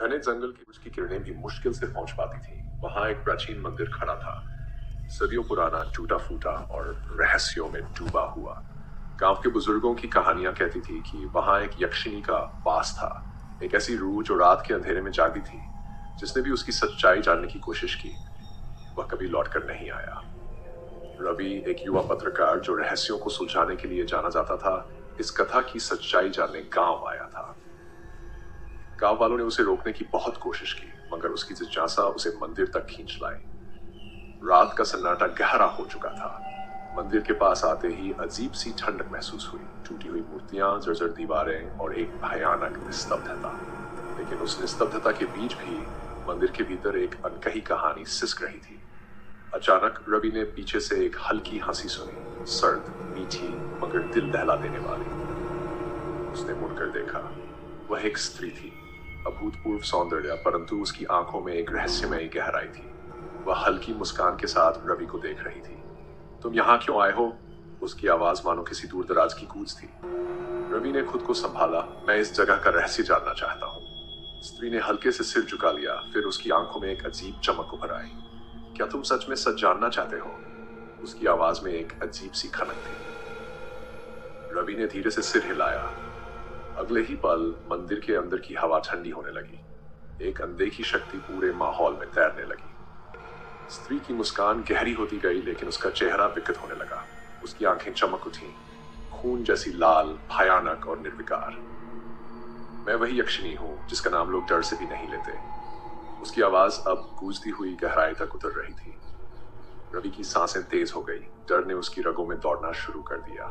घने जंगल की उसकी किरणें भी मुश्किल से पहुंच पाती थीं। वहां एक प्राचीन मंदिर खड़ा था, सदियों पुराना, टूटा फूटा और रहस्यों में डूबा हुआ। गांव के बुजुर्गों की कहानियां कहती थी कि वहां एक यक्षिणी का वास था, एक ऐसी रूह जो रात के अंधेरे में जागी थी। जिसने भी उसकी सच्चाई जानने की कोशिश की, वह कभी लौटकर नहीं आया। रवि, एक युवा पत्रकार जो रहस्यों को सुलझाने के लिए जाना जाता था, इस कथा की सच्चाई जानने गांव आया था। गांव वालों ने उसे रोकने की बहुत कोशिश की, मगर उसकी जिज्ञासा उसे मंदिर तक खींच लाई। रात का सन्नाटा गहरा हो चुका था। मंदिर के पास आते ही अजीब सी ठंडक महसूस हुई। टूटी हुई मूर्तियां, जर्जर दीवारें और एक भयानक निस्तब्धता। लेकिन उस निस्तब्धता के बीच भी मंदिर के भीतर एक अनकही कहानी सिसक रही थी। अचानक रवि ने पीछे से एक हल्की हंसी सुनी, सर्द, मीठी, मगर दिल दहला देने वाली। उसने मुड़कर देखा। वह एक स्त्री थी, अभूतपूर्व सौंदर्य, परंतु उसकी आंखों में एक रहस्यमयी गहराई थी। वह हल्की मुस्कान के साथ रवि को देख रही थी। तुम यहाँ क्यों आए हो? उसकी आवाज मानो किसी दूर दराज की गूंज थी। रवि ने खुद को संभाला। मैं इस जगह का रहस्य जानना चाहता हूँ। स्त्री ने हल्के से सिर झुका लिया, फिर उसकी आंखों में एक अजीब चमक उभर आई। क्या तुम सच में सच जानना चाहते हो? उसकी आवाज में एक अजीब सी खनक थी। रवि ने धीरे से सिर हिलाया। अगले ही पल मंदिर के अंदर की हवा ठंडी होने लगी। एक अनदेखी शक्ति पूरे माहौल में तैरने लगी। स्त्री की मुस्कान गहरी होती गई, लेकिन उसका चेहरा विकृत होने लगा। उसकी आंखें चमक उठी, खून जैसी लाल, भयानक और निर्विकार। मैं वही यक्षिणी हूँ जिसका नाम लोग डर से भी नहीं लेते। उसकी आवाज अब गूंजती हुई गहराई तक उतर रही थी। रवि की सांसें तेज हो गई। डर ने उसकी रगों में दौड़ना शुरू कर दिया।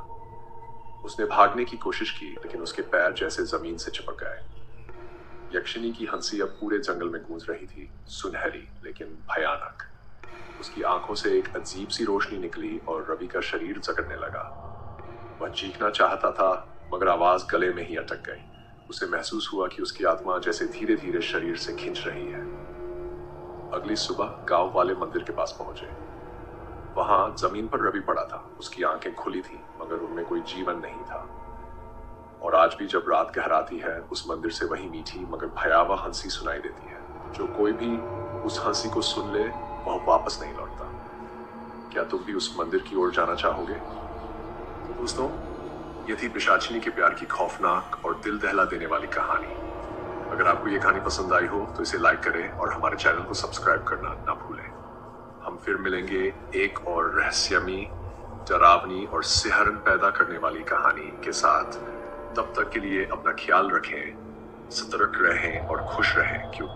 उसने भागने की कोशिश की, लेकिन उसके पैर जैसे जमीन से चिपक गए। यक्षिणी की हंसी अब पूरे जंगल में गूंज रही थी, सुनहरी लेकिन भयानक। उसकी आंखों से एक अजीब सी रोशनी निकली और रवि का शरीर जकड़ने लगा। वह चीखना चाहता था, मगर आवाज गले में ही अटक गई। उसे महसूस हुआ कि उसकी आत्मा जैसे धीरे धीरे शरीर से खिंच रही है। अगली सुबह गांव वाले मंदिर के पास पहुंचे। वहां जमीन पर रवि पड़ा था। उसकी आंखें खुली थी, मगर उनमें कोई जीवन नहीं था। और आज भी जब रात गहराती है, उस मंदिर से वही मीठी मगर भयावह हंसी सुनाई देती है। जो कोई भी उस हंसी को सुन ले, वह वापस नहीं लौटता। क्या तुम भी उस मंदिर की ओर जाना चाहोगे? तो दोस्तों, ये थी पिशाचिनी के प्यार की खौफनाक और दिल दहला देने वाली कहानी। अगर आपको ये कहानी पसंद आई हो तो इसे लाइक करें और हमारे चैनल को सब्सक्राइब करना ना भूलें। हम फिर मिलेंगे एक और रहस्यमयी, डरावनी और सिहरन पैदा करने वाली कहानी के साथ। तब तक के लिए अपना ख्याल रखें, सतर्क रहें और खुश रहें, क्यों